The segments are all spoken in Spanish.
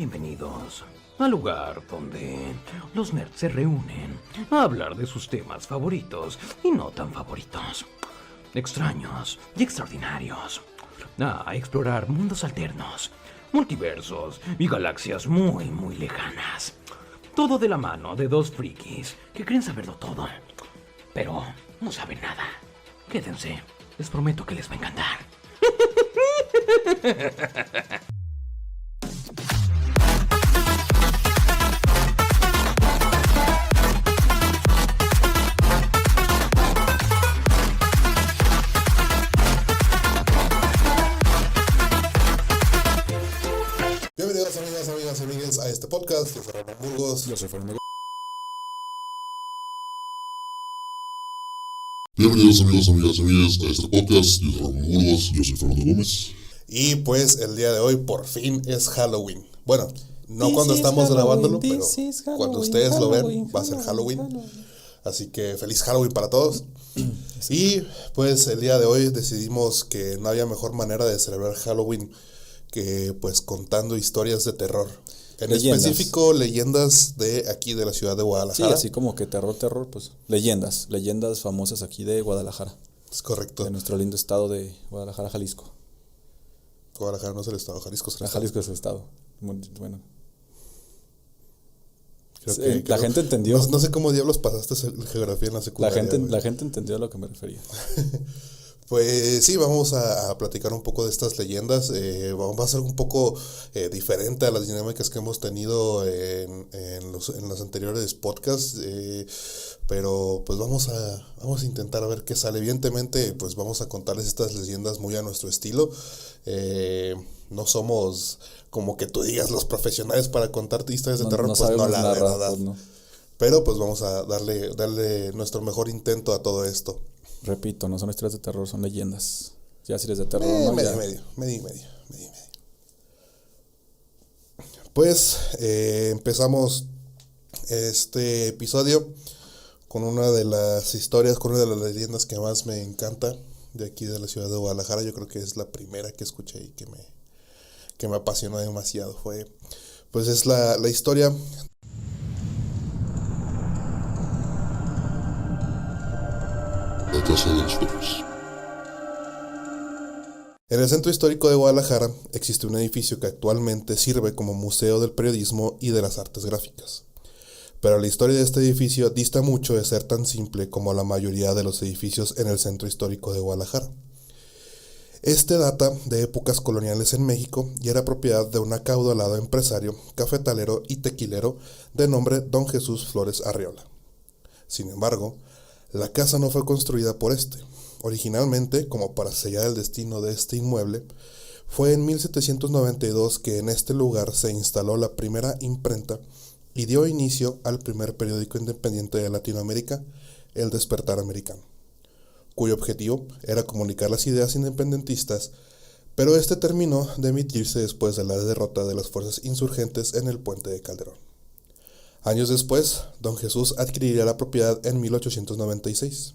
Bienvenidos al lugar donde los nerds se reúnen a hablar de sus temas favoritos y no tan favoritos, extraños y extraordinarios, a explorar mundos alternos, multiversos y galaxias muy lejanas. Todo de la mano de dos frikis que creen saberlo todo, pero no saben nada. Quédense, les prometo que les va a encantar. Bienvenidos amigas a este podcast. Yo soy Ramón Burgos. Yo soy Fernando. Bienvenidos amigas a este podcast. Yo soy Ramón Burgos. Yo soy Fernando Gómez. Y pues el día de hoy por fin es Halloween. Bueno, no cuando estamos grabándolo, pero cuando ustedes lo ven va a ser Halloween. Así que feliz Halloween para todos. Y pues el día de hoy decidimos que no había mejor manera de celebrar Halloween que pues contando historias de terror. En específico, leyendas de aquí de la ciudad de Guadalajara. Sí, así como que terror, pues leyendas famosas aquí de Guadalajara. Es correcto. De nuestro lindo estado de Guadalajara, Jalisco. Guadalajara no es el estado, Jalisco es el estado. Jalisco es el estado. Muy bueno. La gente entendió. No sé cómo diablos pasaste geografía en la secundaria. La gente entendió a lo que me refería. Pues sí, vamos a platicar un poco de estas leyendas. Va a ser un poco diferente a las dinámicas que hemos tenido en los anteriores podcasts, pero pues vamos a intentar a ver qué sale. Evidentemente, pues vamos a contarles estas leyendas muy a nuestro estilo. No somos como que tú digas los profesionales para contarte historias de terror, pues no, la verdad. Pues no. Pero pues vamos a darle nuestro mejor intento a todo esto. Repito, no son historias de terror, son leyendas. Ya si eres de terror, medio. Pues empezamos este episodio con una de las historias, con una de las leyendas que más me encanta de aquí de la ciudad de Guadalajara. Yo creo que es la primera que escuché y que me apasionó demasiado. Pues es la historia La Casa de los Perros. En el centro histórico de Guadalajara existe un edificio que actualmente sirve como museo del periodismo y de las artes gráficas. Pero la historia de este edificio dista mucho de ser tan simple como la mayoría de los edificios en el centro histórico de Guadalajara. Este data de épocas coloniales en México y era propiedad de un acaudalado empresario, cafetalero y tequilero de nombre Don Jesús Flores Arriola. Sin embargo, la casa no fue construida por este. Originalmente, como para sellar el destino de este inmueble, fue en 1792 que en este lugar se instaló la primera imprenta y dio inicio al primer periódico independiente de Latinoamérica, El Despertar Americano, cuyo objetivo era comunicar las ideas independentistas, pero este terminó de emitirse después de la derrota de las fuerzas insurgentes en el Puente de Calderón. Años después, Don Jesús adquiriría la propiedad en 1896.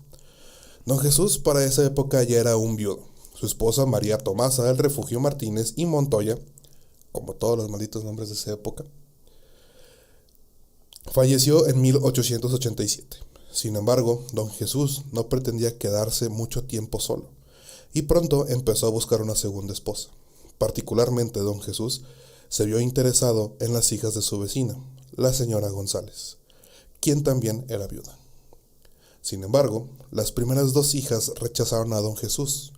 Don Jesús para esa época ya era un viudo. Su esposa María Tomasa del Refugio Martínez y Montoya, como todos los malditos nombres de esa época, falleció en 1887. Sin embargo, Don Jesús no pretendía quedarse mucho tiempo solo, y pronto empezó a buscar una segunda esposa. Particularmente Don Jesús se vio interesado en las hijas de su vecina, la señora González, quien también era viuda. Sin embargo, las primeras dos hijas rechazaron a Don Jesús.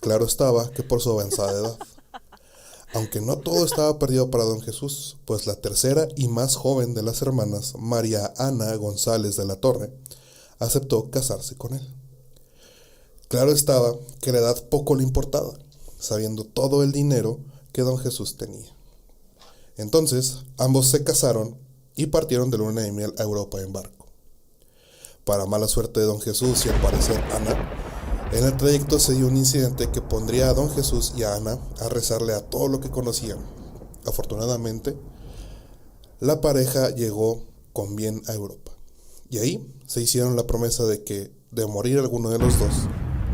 Claro estaba que por su avanzada edad. Aunque no todo estaba perdido para Don Jesús, pues la tercera y más joven de las hermanas, María Ana González de la Torre, aceptó casarse con él. Claro estaba que la edad poco le importaba, sabiendo todo el dinero que Don Jesús tenía. Entonces, ambos se casaron y partieron de luna de miel a Europa en barco. Para mala suerte de Don Jesús y al parecer Ana, en el trayecto se dio un incidente que pondría a Don Jesús y a Ana a rezarle a todo lo que conocían. Afortunadamente, la pareja llegó con bien a Europa. Y ahí se hicieron la promesa de que, de morir alguno de los dos,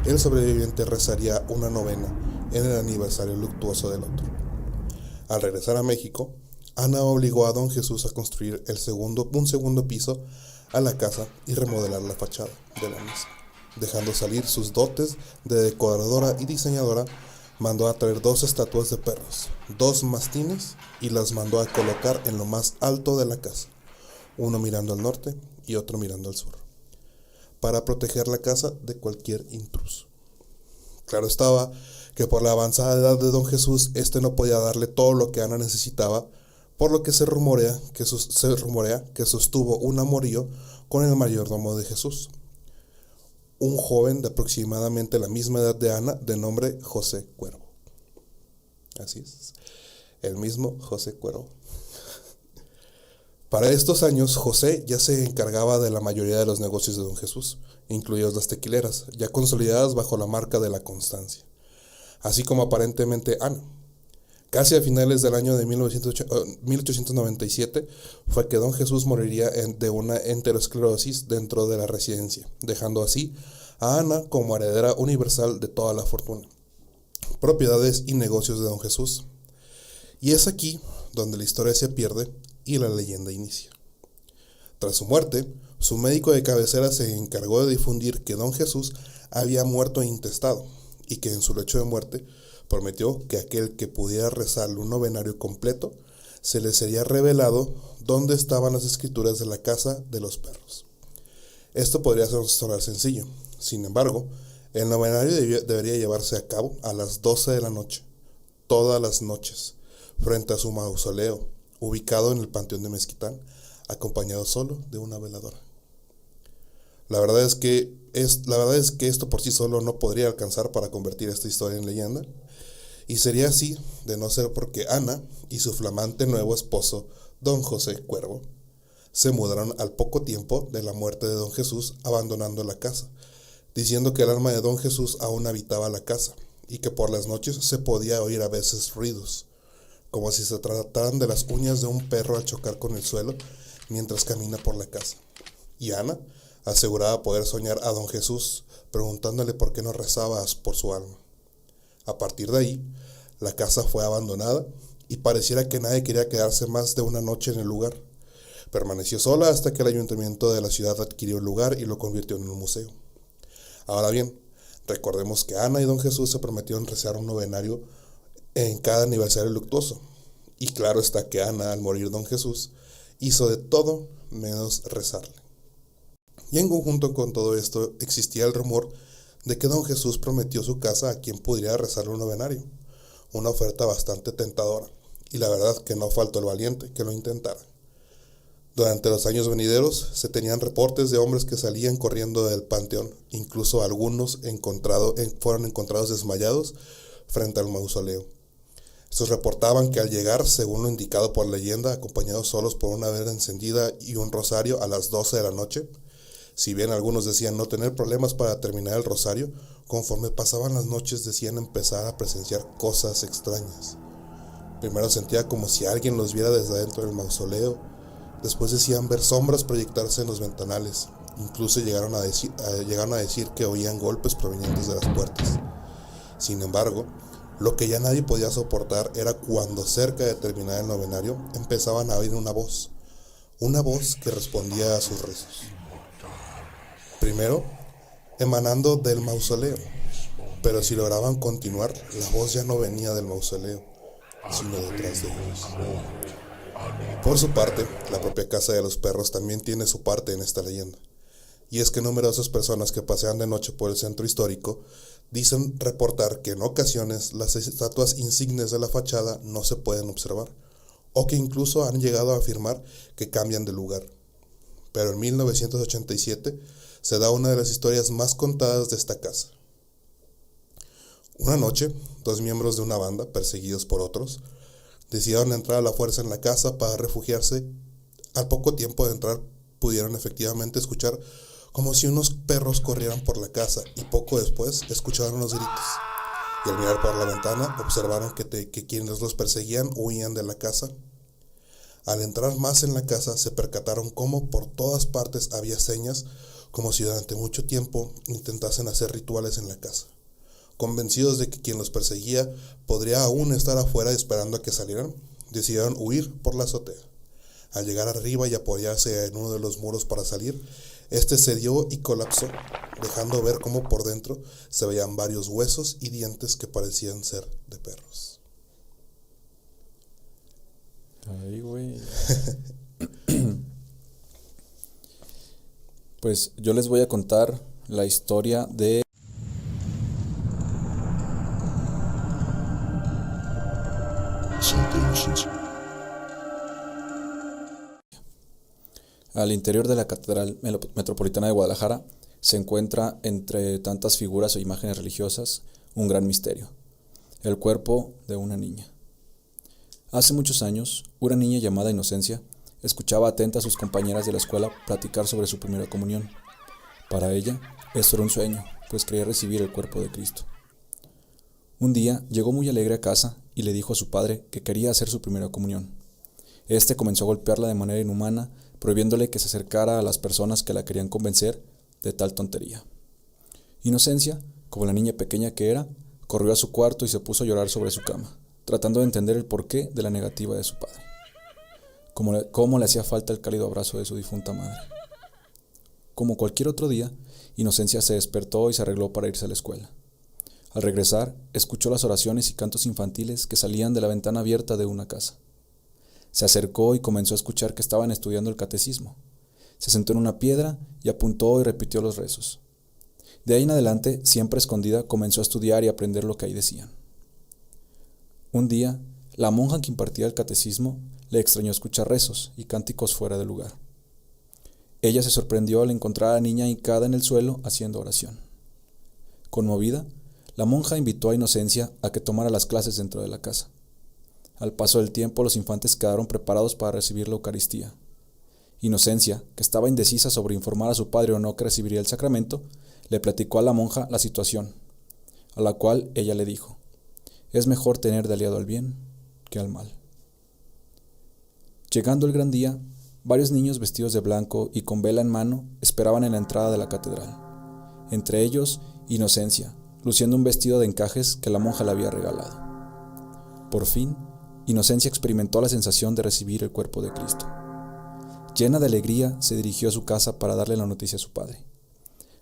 el sobreviviente rezaría una novena en el aniversario luctuoso del otro. Al regresar a México, Ana obligó a don Jesús a construir un segundo piso a la casa y remodelar la fachada de la misma. Dejando salir sus dotes de decoradora y diseñadora, mandó a traer 2 estatuas de perros, 2 mastines, y las mandó a colocar en lo más alto de la casa, uno mirando al norte y otro mirando al sur, para proteger la casa de cualquier intruso. Claro estaba que por la avanzada edad de don Jesús, no podía darle todo lo que Ana necesitaba, por lo que se rumorea que sostuvo un amorío con el mayordomo de Jesús, un joven de aproximadamente la misma edad de Ana, de nombre José Cuervo. Así es, el mismo José Cuervo. Para estos años, José ya se encargaba de la mayoría de los negocios de don Jesús, incluidas las tequileras, ya consolidadas bajo la marca de la Constancia, así como aparentemente Ana. Casi a finales del año de 1897 fue que don Jesús moriría de una enterosclerosis dentro de la residencia, dejando así a Ana como heredera universal de toda la fortuna, propiedades y negocios de don Jesús. Y es aquí donde la historia se pierde y la leyenda inicia. Tras su muerte, su médico de cabecera se encargó de difundir que don Jesús había muerto intestado y que en su lecho de muerte prometió que aquel que pudiera rezarle un novenario completo, se le sería revelado dónde estaban las escrituras de la casa de los perros. Esto podría sonar sencillo. Sin embargo, el novenario debería llevarse a cabo a las 12 de la noche, todas las noches, frente a su mausoleo, ubicado en el Panteón de Mezquitán, acompañado solo de una veladora. La verdad es que esto por sí solo no podría alcanzar para convertir esta historia en leyenda, y sería así de no ser porque Ana y su flamante nuevo esposo, don José Cuervo, se mudaron al poco tiempo de la muerte de don Jesús, abandonando la casa, diciendo que el alma de don Jesús aún habitaba la casa y que por las noches se podía oír a veces ruidos, como si se trataran de las uñas de un perro al chocar con el suelo mientras camina por la casa. Y Ana aseguraba poder soñar a don Jesús, preguntándole por qué no rezaba por su alma. A partir de ahí, la casa fue abandonada y pareciera que nadie quería quedarse más de una noche en el lugar. Permaneció sola hasta que el ayuntamiento de la ciudad adquirió el lugar y lo convirtió en un museo. Ahora bien, recordemos que Ana y don Jesús se prometieron rezar un novenario en cada aniversario luctuoso. Y claro está que Ana, al morir don Jesús, hizo de todo menos rezarle. Y en conjunto con todo esto existía el rumor de que don Jesús prometió su casa a quien pudiera rezarle un novenario, una oferta bastante tentadora, y la verdad que no faltó el valiente que lo intentara. Durante los años venideros se tenían reportes de hombres que salían corriendo del panteón, incluso algunos fueron encontrados desmayados frente al mausoleo. Estos reportaban que al llegar, según lo indicado por leyenda, acompañados solos por una vela encendida y un rosario a las 12 de la noche, si bien algunos decían no tener problemas para terminar el rosario, conforme pasaban las noches decían empezar a presenciar cosas extrañas. Primero sentía como si alguien los viera desde adentro del mausoleo, después decían ver sombras proyectarse en los ventanales, incluso llegaron a decir que oían golpes provenientes de las puertas. Sin embargo, lo que ya nadie podía soportar era cuando cerca de terminar el novenario empezaban a oír una voz que respondía a sus rezos. Primero, emanando del mausoleo, pero si lograban continuar, la voz ya no venía del mausoleo, sino detrás de ellos. Por su parte, la propia Casa de los Perros también tiene su parte en esta leyenda, y es que numerosas personas que pasean de noche por el centro histórico dicen reportar que en ocasiones las estatuas insignes de la fachada no se pueden observar, o que incluso han llegado a afirmar que cambian de lugar. Pero en 1987 se da una de las historias más contadas de esta casa. Una noche, 2 miembros de una banda, perseguidos por otros, decidieron entrar a la fuerza en la casa para refugiarse. Al poco tiempo de entrar, pudieron efectivamente escuchar como si unos perros corrieran por la casa, y poco después escucharon los gritos. Y al mirar por la ventana, observaron que quienes los perseguían huían de la casa. Al entrar más en la casa, se percataron cómo por todas partes había señas, como si durante mucho tiempo intentasen hacer rituales en la casa. Convencidos de que quien los perseguía podría aún estar afuera esperando a que salieran, decidieron huir por la azotea. Al llegar arriba y apoyarse en uno de los muros para salir, este cedió y colapsó, dejando ver cómo por dentro se veían varios huesos y dientes que parecían ser de perros. Ay, güey. Pues yo les voy a contar la historia de Santa Inocencia. Al interior de la Catedral Metropolitana de Guadalajara se encuentra, entre tantas figuras o imágenes religiosas, un gran misterio: el cuerpo de una niña. Hace muchos años, una niña llamada Inocencia escuchaba atenta a sus compañeras de la escuela platicar sobre su primera comunión. Para ella, esto era un sueño, pues creía recibir el cuerpo de Cristo. Un día llegó muy alegre a casa y le dijo a su padre que quería hacer su primera comunión. Este comenzó a golpearla de manera inhumana, prohibiéndole que se acercara a las personas que la querían convencer de tal tontería. Inocencia, como la niña pequeña que era, corrió a su cuarto y se puso a llorar sobre su cama, tratando de entender el porqué de la negativa de su padre. Cómo le hacía falta el cálido abrazo de su difunta madre. Como cualquier otro día, Inocencia se despertó y se arregló para irse a la escuela. Al regresar, escuchó las oraciones y cantos infantiles que salían de la ventana abierta de una casa. Se acercó y comenzó a escuchar que estaban estudiando el catecismo. Se sentó en una piedra y apuntó y repitió los rezos. De ahí en adelante, siempre escondida, comenzó a estudiar y aprender lo que ahí decían. Un día, la monja que impartía el catecismo le extrañó escuchar rezos y cánticos fuera de lugar. Ella se sorprendió al encontrar a la niña hincada en el suelo haciendo oración. Conmovida, la monja invitó a Inocencia a que tomara las clases dentro de la casa. Al paso del tiempo, los infantes quedaron preparados para recibir la Eucaristía. Inocencia, que estaba indecisa sobre informar a su padre o no que recibiría el sacramento, le platicó a la monja la situación, a la cual ella le dijo: «Es mejor tener de aliado al bien que al mal». Llegando el gran día, varios niños vestidos de blanco y con vela en mano esperaban en la entrada de la catedral. Entre ellos, Inocencia, luciendo un vestido de encajes que la monja le había regalado. Por fin, Inocencia experimentó la sensación de recibir el cuerpo de Cristo. Llena de alegría, se dirigió a su casa para darle la noticia a su padre.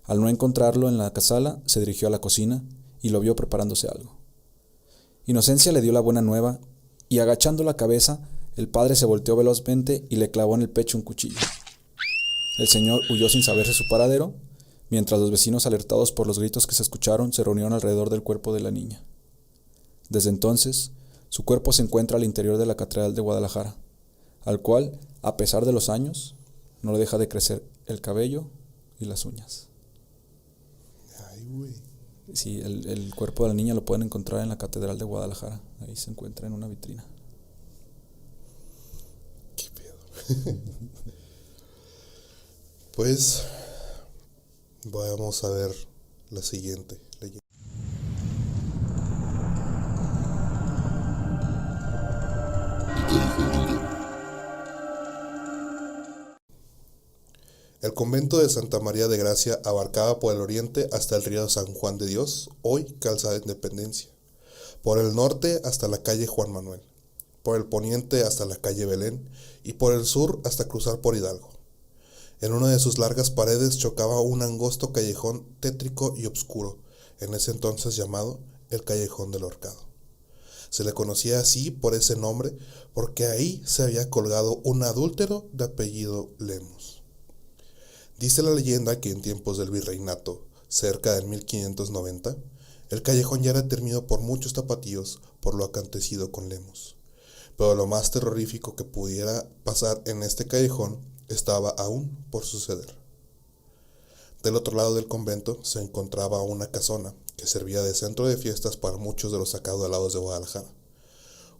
Al no encontrarlo en la sala, se dirigió a la cocina y lo vio preparándose algo. Inocencia le dio la buena nueva y, agachando la cabeza, el padre se volteó velozmente y le clavó en el pecho un cuchillo. El señor huyó sin saberse su paradero, mientras los vecinos, alertados por los gritos que se escucharon, se reunieron alrededor del cuerpo de la niña. Desde entonces, su cuerpo se encuentra al interior de la Catedral de Guadalajara, al cual, a pesar de los años, no le deja de crecer el cabello y las uñas. Ay, güey. Sí, el cuerpo de la niña lo pueden encontrar en la Catedral de Guadalajara. Ahí se encuentra en una vitrina. ¿Qué pedo? Pues vamos a ver la siguiente leyenda. El convento de Santa María de Gracia abarcaba por el oriente hasta el río San Juan de Dios, hoy Calzada Independencia, por el norte hasta la calle Juan Manuel, por el poniente hasta la calle Belén y por el sur hasta cruzar por Hidalgo. En una de sus largas paredes chocaba un angosto callejón tétrico y oscuro, en ese entonces llamado el Callejón del Horcado. Se le conocía así por ese nombre porque ahí se había colgado un adúltero de apellido Lemus. Dice la leyenda que en tiempos del virreinato, cerca del 1590, el callejón ya era temido por muchos tapatíos por lo acontecido con Lemus. Pero lo más terrorífico que pudiera pasar en este callejón estaba aún por suceder. Del otro lado del convento se encontraba una casona que servía de centro de fiestas para muchos de los acaudalados de Guadalajara.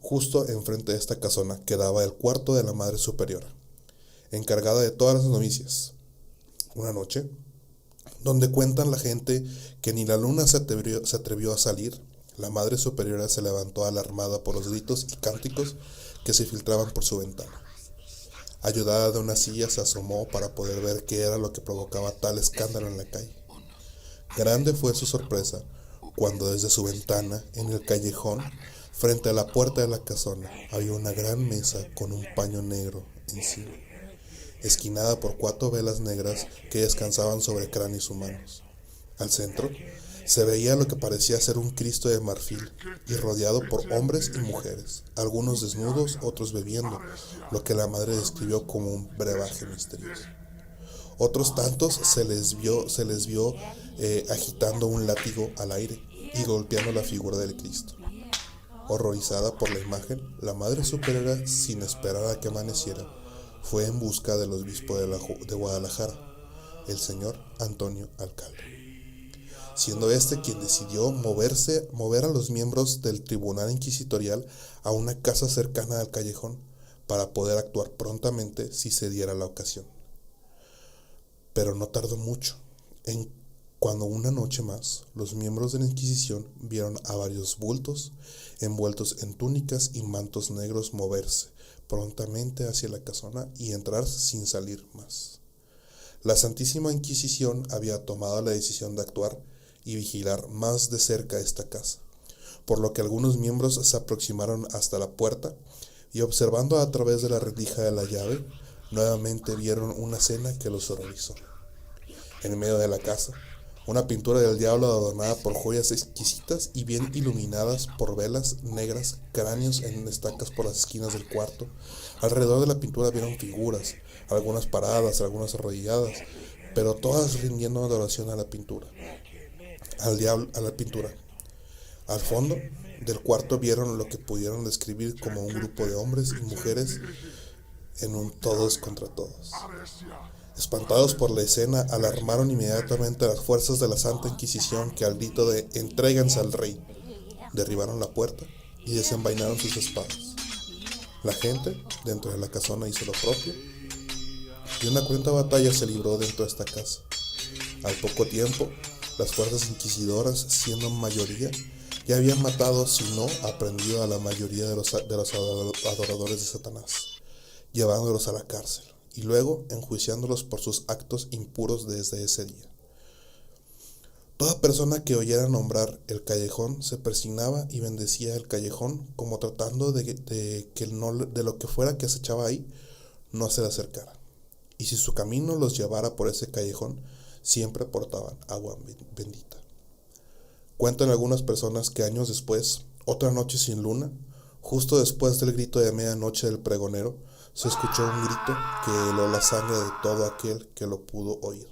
Justo enfrente de esta casona quedaba el cuarto de la Madre Superiora, encargada de todas las novicias. Una noche, donde cuentan la gente que ni la luna se atrevió a salir, la Madre Superiora se levantó alarmada por los gritos y cánticos que se filtraban por su ventana. Ayudada de una silla, se asomó para poder ver qué era lo que provocaba tal escándalo en la calle. Grande fue su sorpresa cuando desde su ventana, en el callejón, Frente a la puerta de la casona había una gran mesa con un paño negro encima, esquinada por 4 velas negras que descansaban sobre cráneos humanos. Al centro se veía lo que parecía ser un Cristo de marfil y rodeado por hombres y mujeres, algunos desnudos, otros bebiendo, lo que la madre describió como un brebaje misterioso. Otros tantos se les vio agitando un látigo al aire y golpeando la figura del Cristo. Horrorizada por la imagen, la Madre Superiora, sin esperar a que amaneciera, fue en busca del obispo de Guadalajara, el señor Antonio Alcalde, siendo este quien decidió mover a los miembros del Tribunal Inquisitorial a una casa cercana al callejón para poder actuar prontamente si se diera la ocasión. Pero no tardó mucho cuando una noche más los miembros de la Inquisición vieron a varios bultos envueltos en túnicas y mantos negros moverse prontamente hacia la casona y entrar sin salir más. La Santísima Inquisición había tomado la decisión de actuar y vigilar más de cerca esta casa, por lo que algunos miembros se aproximaron hasta la puerta y, observando a través de la rendija de la llave, nuevamente vieron una escena que los horrorizó. En medio de la casa, una pintura del diablo adornada por joyas exquisitas y bien iluminadas por velas negras, cráneos en estacas por las esquinas del cuarto. Alrededor de la pintura vieron figuras, algunas paradas, algunas arrodilladas, pero todas rindiendo adoración a la pintura. A la pintura. Al fondo del cuarto vieron lo que pudieron describir como un grupo de hombres y mujeres en un todos contra todos. Espantados por la escena, alarmaron inmediatamente a las fuerzas de la Santa Inquisición que, al grito de «entréganse al rey», derribaron la puerta y desenvainaron sus espadas. La gente dentro de la casona hizo lo propio y una cruenta batalla se libró dentro de esta casa. Al poco tiempo, las fuerzas inquisidoras, siendo mayoría, ya habían matado, si no aprendido, a la mayoría de los adoradores de Satanás, llevándolos a la cárcel y luego enjuiciándolos por sus actos impuros desde ese día. Toda persona que oyera nombrar el callejón se persignaba y bendecía el callejón, como tratando de lo que fuera que acechaba ahí no se le acercara. Y si su camino los llevara por ese callejón, siempre portaban agua bendita. Cuentan algunas personas que años después, otra noche sin luna, justo después del grito de medianoche del pregonero, se escuchó un grito que heló la sangre de todo aquel que lo pudo oír.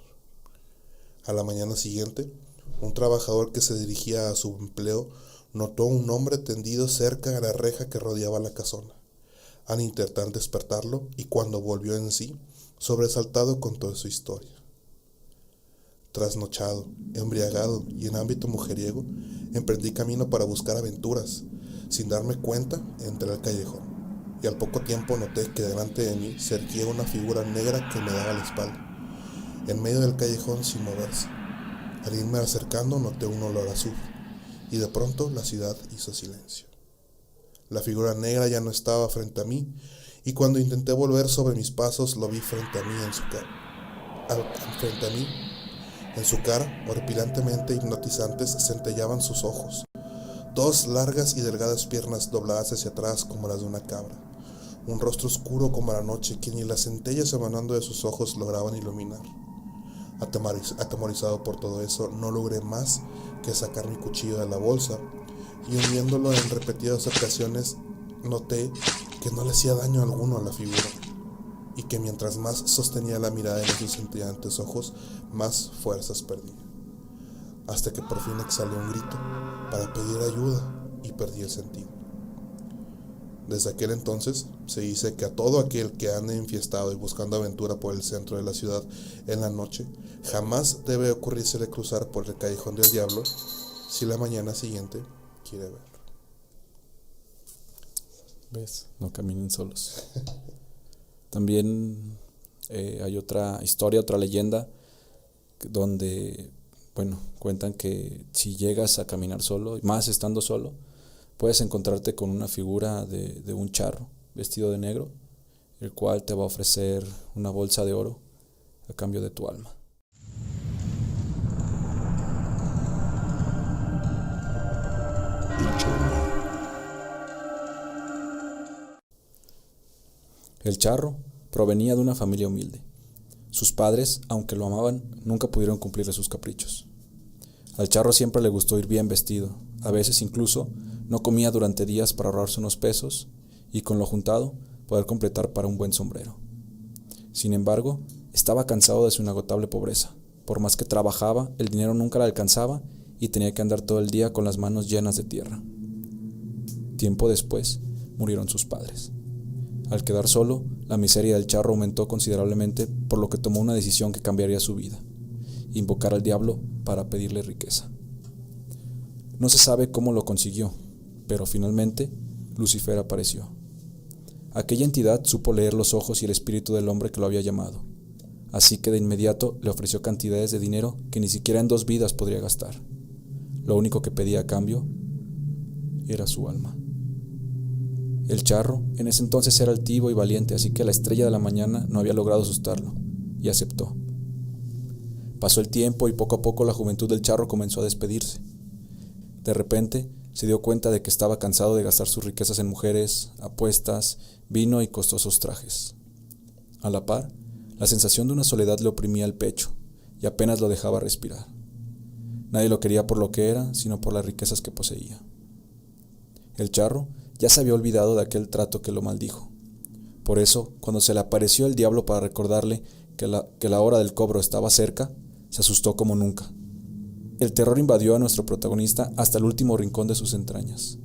A la mañana siguiente, un trabajador que se dirigía a su empleo notó un hombre tendido cerca de la reja que rodeaba la casona. Al intentar despertarlo, y cuando volvió en sí, sobresaltado contó su historia. Trasnochado, embriagado y en ámbito mujeriego, emprendí camino para buscar aventuras. Sin darme cuenta, entré al callejón, y al poco tiempo noté que delante de mí se erguía una figura negra que me daba la espalda, en medio del callejón sin moverse. Al irme acercando noté un olor a azufre, y de pronto la ciudad hizo silencio. La figura negra ya no estaba frente a mí, y cuando intenté volver sobre mis pasos lo vi frente a mí en su cara, horripilantemente hipnotizantes, centellaban sus ojos. 2 largas y delgadas piernas dobladas hacia atrás como las de una cabra. Un rostro oscuro como la noche que ni las centellas emanando de sus ojos lograban iluminar. Atemorizado por todo eso, no logré más que sacar mi cuchillo de la bolsa y, hundiéndolo en repetidas ocasiones, noté que no le hacía daño alguno a la figura y que mientras más sostenía la mirada en sus centellantes ojos, más fuerzas perdía, hasta que por fin exhalé un grito para pedir ayuda y perdí el sentido. Desde aquel entonces se dice que a todo aquel que ande enfiestado y buscando aventura por el centro de la ciudad en la noche, jamás debe ocurrírsele cruzar por el callejón del diablo si la mañana siguiente quiere ver. ¿Ves? No caminen solos. También hay otra historia, otra leyenda, donde, cuentan que si llegas a caminar solo, más estando solo, puedes encontrarte con una figura de un charro vestido de negro, el cual te va a ofrecer una bolsa de oro a cambio de tu alma. El charro. El charro provenía de una familia humilde. Sus padres, aunque lo amaban, nunca pudieron cumplirle sus caprichos. Al charro siempre le gustó ir bien vestido, a veces incluso no comía durante días para ahorrarse unos pesos y con lo juntado poder completar para un buen sombrero. Sin embargo, estaba cansado de su inagotable pobreza. Por más que trabajaba, el dinero nunca le alcanzaba y tenía que andar todo el día con las manos llenas de tierra. Tiempo después, murieron sus padres. Al quedar solo, la miseria del charro aumentó considerablemente, por lo que tomó una decisión que cambiaría su vida: invocar al diablo para pedirle riqueza. No se sabe cómo lo consiguió, pero finalmente Lucifer apareció. Aquella entidad supo leer los ojos y el espíritu del hombre que lo había llamado, así que de inmediato le ofreció cantidades de dinero que ni siquiera en 2 vidas podría gastar. Lo único que pedía a cambio era su alma. El charro en ese entonces era altivo y valiente, así que la estrella de la mañana no había logrado asustarlo, y aceptó. Pasó el tiempo y poco a poco la juventud del charro comenzó a despedirse. De repente se dio cuenta de que estaba cansado de gastar sus riquezas en mujeres, apuestas, vino y costosos trajes. A la par, la sensación de una soledad le oprimía el pecho y apenas lo dejaba respirar. Nadie lo quería por lo que era, sino por las riquezas que poseía. El charro ya se había olvidado de aquel trato que lo maldijo. Por eso, cuando se le apareció el diablo para recordarle que la hora del cobro estaba cerca, se asustó como nunca. El terror invadió a nuestro protagonista hasta el último rincón de sus entrañas.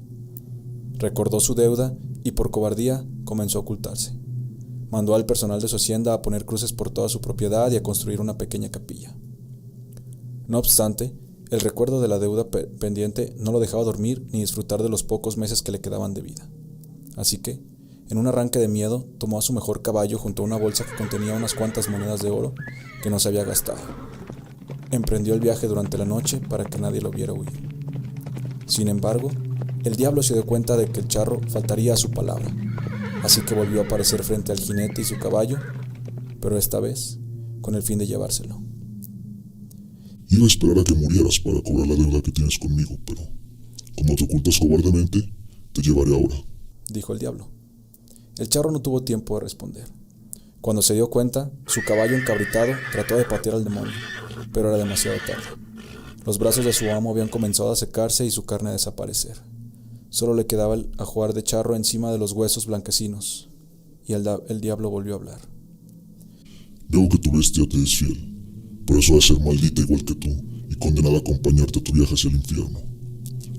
Recordó su deuda y por cobardía comenzó a ocultarse. Mandó al personal de su hacienda a poner cruces por toda su propiedad y a construir una pequeña capilla. No obstante, el recuerdo de la deuda pendiente no lo dejaba dormir ni disfrutar de los pocos meses que le quedaban de vida. Así que, en un arranque de miedo, tomó a su mejor caballo junto a una bolsa que contenía unas cuantas monedas de oro que no se había gastado. Emprendió el viaje durante la noche para que nadie lo viera huir. Sin embargo, el diablo se dio cuenta de que el charro faltaría a su palabra, así que volvió a aparecer frente al jinete y su caballo, pero esta vez con el fin de llevárselo. Iba a esperar a que murieras para cobrar la deuda que tienes conmigo, pero como te ocultas cobardemente, te llevaré ahora, dijo el diablo. El charro no tuvo tiempo de responder. Cuando se dio cuenta, su caballo encabritado trató de patear al demonio, pero era demasiado tarde. Los brazos de su amo habían comenzado a secarse y su carne a desaparecer. Solo le quedaba el ajuar de charro encima de los huesos blanquecinos, y el diablo volvió a hablar. Veo que tu bestia te es fiel. Por eso ha de ser maldita igual que tú y condenada a acompañarte a tu viaje hacia el infierno.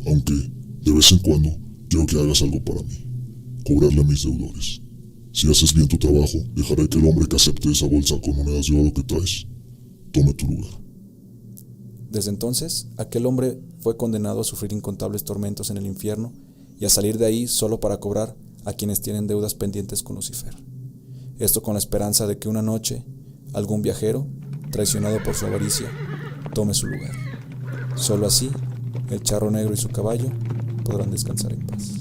Aunque, de vez en cuando, quiero que hagas algo para mí: cobrarle a mis deudores. Si haces bien tu trabajo, dejaré que el hombre que acepte esa bolsa con monedas de oro que traes tome tu lugar. Desde entonces, aquel hombre fue condenado a sufrir incontables tormentos en el infierno y a salir de ahí solo para cobrar a quienes tienen deudas pendientes con Lucifer. Esto con la esperanza de que una noche algún viajero, traicionado por su avaricia, tome su lugar. Solo así, el charro negro y su caballo podrán descansar en paz.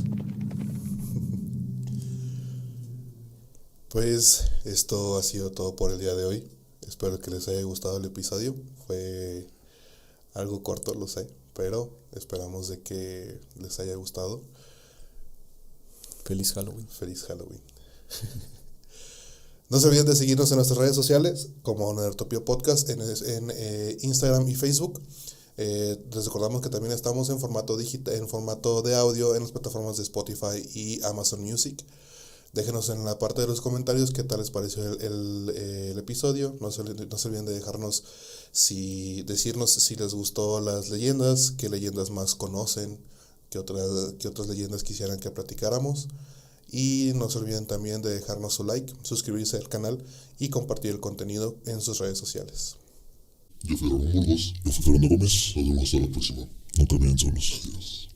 Pues esto ha sido todo por el día de hoy. Espero que les haya gustado el episodio. Fue algo corto, lo sé, pero esperamos de que les haya gustado. Feliz Halloween. Feliz Halloween. No se olviden de seguirnos en nuestras redes sociales como Nerdtopia Podcast en Instagram y Facebook. Les recordamos que también estamos en formato digital, en formato de audio en las plataformas de Spotify y Amazon Music. Déjenos en la parte de los comentarios qué tal les pareció el episodio. No se olviden de decirnos si les gustó las leyendas, qué leyendas más conocen, qué otras leyendas quisieran que platicáramos. Y no se olviden también de dejarnos su like, suscribirse al canal y compartir el contenido en sus redes sociales. Yo fui Ramón Burgos, yo fui Fernando Gómez. Nos vemos hasta la próxima. No caminen solos. Adiós.